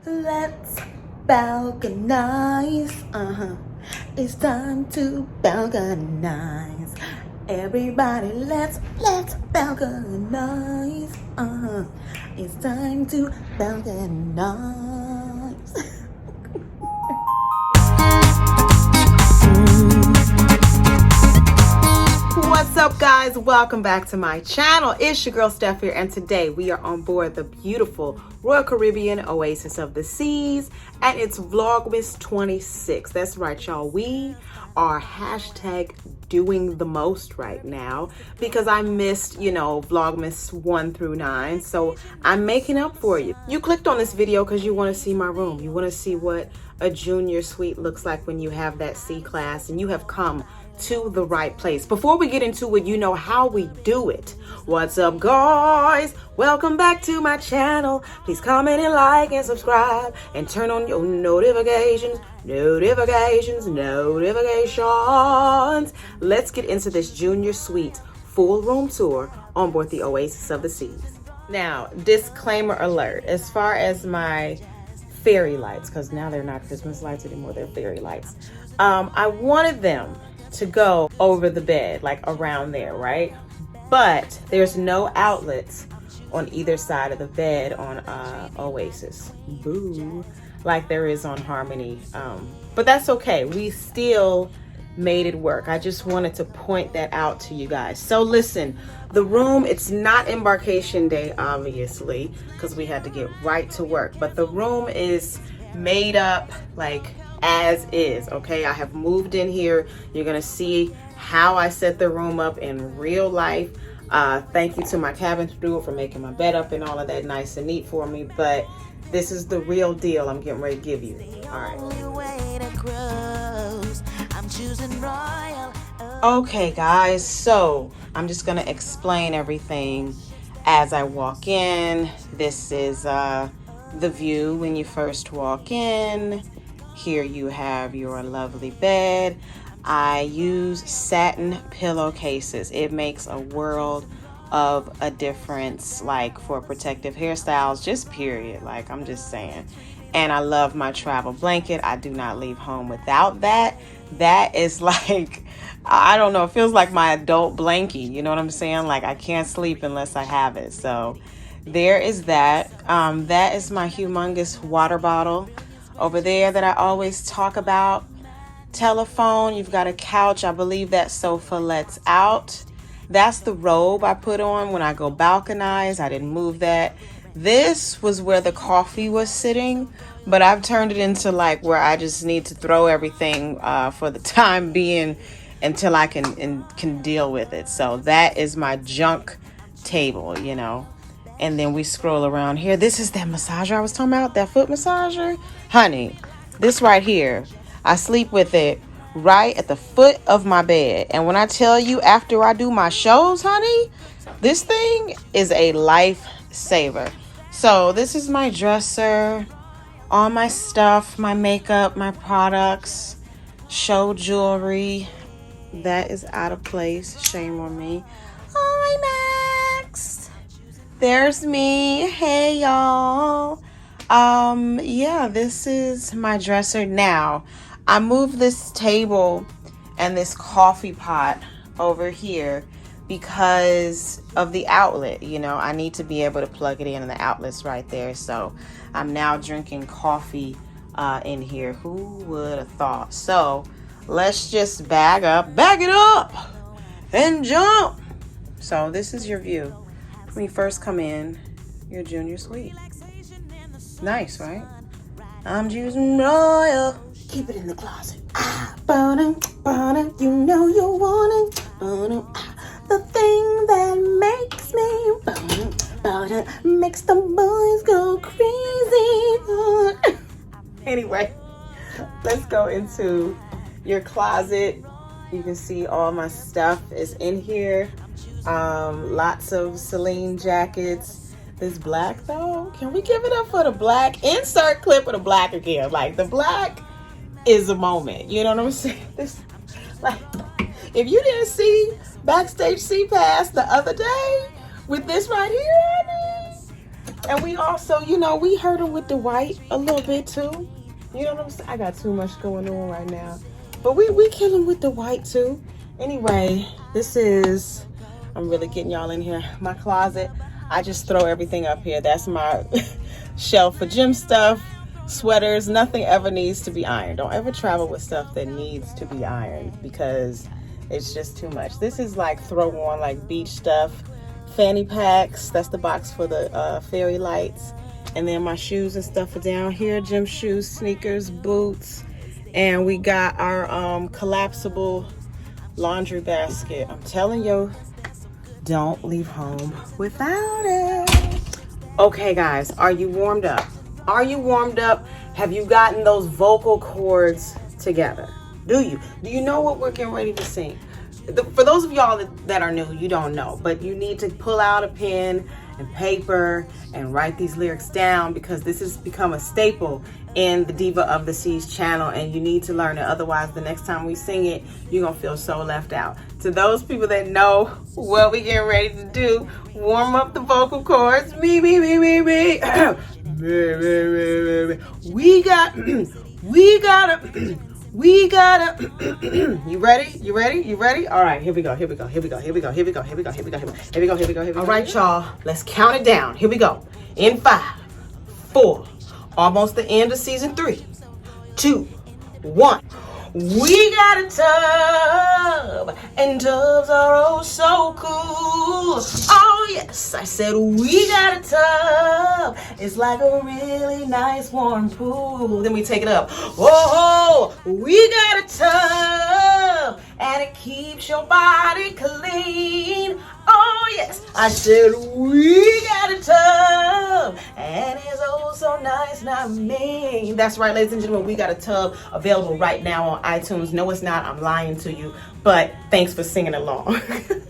Let's balconize. It's time to balconize. Everybody, let's balconize. It's time to balconize. What's up, guys? Welcome back to my channel. It's your girl Steph here, and today we are on board the beautiful Royal Caribbean Oasis of the Seas, and it's Vlogmas 26. That's right, y'all. We are hashtag doing the most right now because I missed, Vlogmas 1 through 9. So I'm making up for you. You clicked on this video because you want to see my room. You want to see what a junior suite looks like when you have that C class, and you have come to the right place. Before we get into it, you know how we do it. What's up, guys? Welcome back to my channel. Please comment and like and subscribe and turn on your notifications. Let's get into this junior suite full room tour on board the Oasis of the Seas. Now, disclaimer alert, as far as my fairy lights, because now they're not Christmas lights anymore, they're fairy lights. I wanted them to go over the bed, like around there, right? But there's no outlets on either side of the bed on Oasis. Boo. Like there is on Harmony. But that's okay. We still made it work. I just wanted to point that out to you guys. So listen, the room, it's not embarkation day, obviously, because we had to get right to work. But the room is made up like as is, okay? I have moved in here. You're gonna see how I set the room up in real life. Thank you to my cabin steward for making my bed up and all of that nice and neat for me, but this is the real deal I'm getting ready to give you. All right. Okay, guys, so I'm just gonna explain everything as I walk in. This is the view when you first walk in. Here you have your lovely bed. I use satin pillowcases. It makes a world of a difference, like for protective hairstyles, just period. Like, I'm just saying. And I love my travel blanket. I do not leave home without that. That is like, I don't know, it feels like my adult blankie. You know what I'm saying? Like, I can't sleep unless I have it. So there is that. That is my humongous water bottle over there that I always talk about. Telephone, you've got a couch. I believe that sofa lets out. That's the robe I put on when I go balconize. I didn't move that. This was where the coffee was sitting, but I've turned it into like where I just need to throw everything for the time being until I can deal with it. So that is my junk table, And then we scroll around here. This is that massager I was talking about, that foot massager. Honey, this right here, I sleep with it right at the foot of my bed. And when I tell you after I do my shows, honey, this thing is a lifesaver. So this is my dresser, all my stuff, my makeup, my products, show jewelry. That is out of place. Shame on me. Hi, Max. There's me. Hey, y'all. Yeah, this is my dresser. Now, I moved this table and this coffee pot over here because of the outlet. I need to be able to plug it in, and the outlet's right there. So I'm now drinking coffee in here. Who would have thought? So let's just bag it up and jump. So this is your view when you first come in your junior suite. Nice, right? I'm choosing royal. Keep it in the closet. You know you want it. The thing that makes me makes the boys go crazy. Anyway, let's go into your closet. You can see all my stuff is in here. Lots of Celine jackets. This black though, can we give it up for the black? Insert clip of the black again. Like, the black is a moment. You know what I'm saying? This, like, if you didn't see Backstage C Pass the other day with this right here, And we also, you know, we hurt them with the white a little bit too. You know what I'm saying? I got too much going on right now. But we kill them with the white too. Anyway, this is, I'm really getting y'all in here. My closet, I just throw everything up here. That's my shelf for gym stuff, sweaters. Nothing ever needs to be ironed. Don't ever travel with stuff that needs to be ironed because it's just too much. This is like throw on like beach stuff, fanny packs. That's the box for the fairy lights. And then my shoes and stuff are down here. Gym shoes, sneakers, boots. And we got our collapsible laundry basket. I'm telling you, don't leave home without it. Okay, guys, are you warmed up? Are you warmed up? Have you gotten those vocal cords together? Do you? Do you know what we're getting ready to sing? For those of y'all that are new, you don't know, but you need to pull out a pen and paper and write these lyrics down because this has become a staple in the Diva of the Seas channel and you need to learn it. Otherwise, the next time we sing it, you're gonna feel so left out. To those people that know what we getting ready to do, warm up the vocal cords. Me. We gotta, you ready? All right, here we go. All right, y'all, let's count it down. Here we go. In 5, 4, almost the end of season 3, 2, 1. We got a tub, and tubs are oh so cool. Oh yes, I said we got a tub. It's like a really nice warm pool. Then we take it up. Whoa, we got a tub, and it keeps your body clean. Oh yes, I said we got a tub, and it's oh so nice, not mean. That's right, ladies and gentlemen, we got a tub available right now on iTunes. No, it's not. I'm lying to you, but thanks for singing along.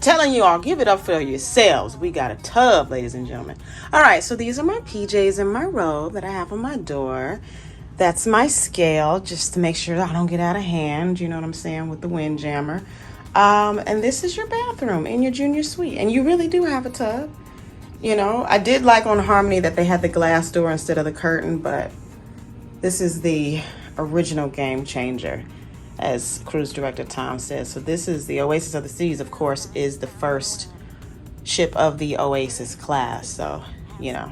Telling you all, give it up for yourselves. We got a tub, ladies and gentlemen. All right, so these are my PJs and my robe that I have on my door. That's my scale, just to make sure I don't get out of hand, you know what I'm saying, with the windjammer. And this is your bathroom in your junior suite. And you really do have a tub. You know, I did like on Harmony that they had the glass door instead of the curtain, but this is the original game changer, as cruise director Tom says. So this is the Oasis of the Seas, of course, is the first ship of the Oasis class. So, you know,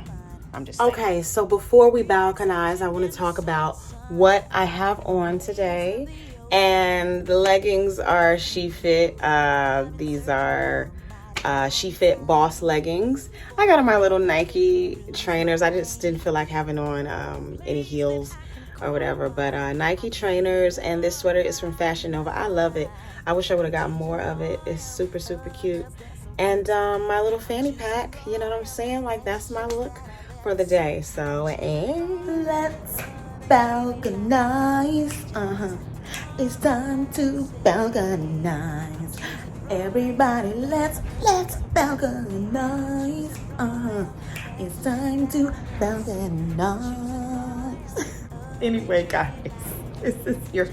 I'm just saying. Okay, so before we balconize, I want to talk about what I have on today. And the leggings are She Fit. These are She Fit Boss leggings. I got on my little Nike trainers. I just didn't feel like having on any heels or whatever. But Nike trainers, and this sweater is from Fashion Nova. I love it. I wish I would have got more of it. It's super, super cute. And my little fanny pack, you know what I'm saying? Like, that's my look for the day. So, and let's balconize. It's time to balconize. Everybody, let's balconize. It's time to balconize. Anyway, guys, this is your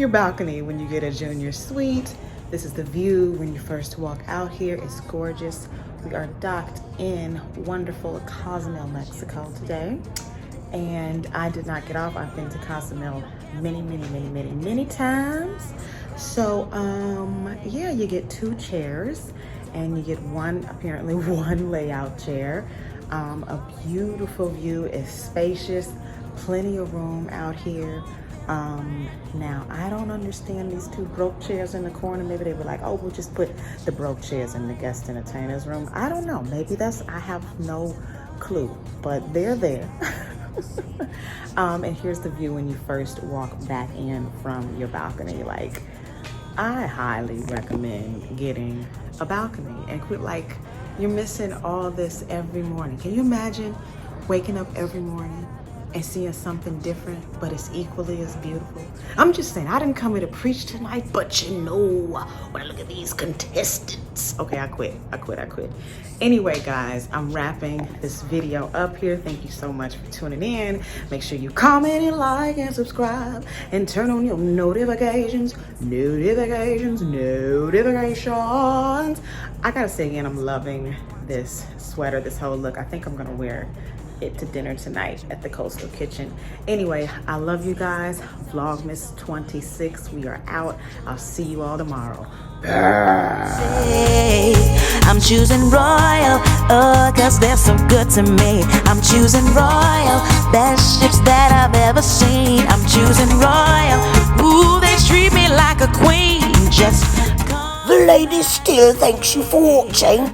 balcony when you get a junior suite. This is the view when you first walk out here. It's gorgeous. We are docked in wonderful Cozumel, Mexico today. And I did not get off. I've been to Cozumel many times. So yeah, you get 2 chairs and you get apparently one layout chair. A beautiful view. Is spacious, plenty of room out here. Now I don't understand these 2 broke chairs in the corner. Maybe they were like, oh, we'll just put the broke chairs in the guest entertainer's room. I don't know. Maybe I have no clue, but they're there. And here's the view when you first walk back in from your balcony. Like, I highly recommend getting a balcony and quit, like, you're missing all this every morning. Can you imagine waking up every morning and seeing something different, but it's equally as beautiful? I'm just saying, I didn't come here to preach tonight, but you know, when I look at these contestants. Okay, I quit. Anyway, guys, I'm wrapping this video up here. Thank you so much for tuning in. Make sure you comment and like and subscribe and turn on your notifications. I gotta say again, I'm loving this sweater, this whole look. I think I'm gonna wear it to dinner tonight at the Coastal Kitchen. Anyway, I love you guys. Vlogmas 26, we are out. I'll see you all tomorrow. I'm choosing royal, oh, cause they're so good to me. I'm choosing royal, best ships that I've ever seen. I'm choosing royal, ooh, they treat me like a queen. Just The lady still thanks you for watching.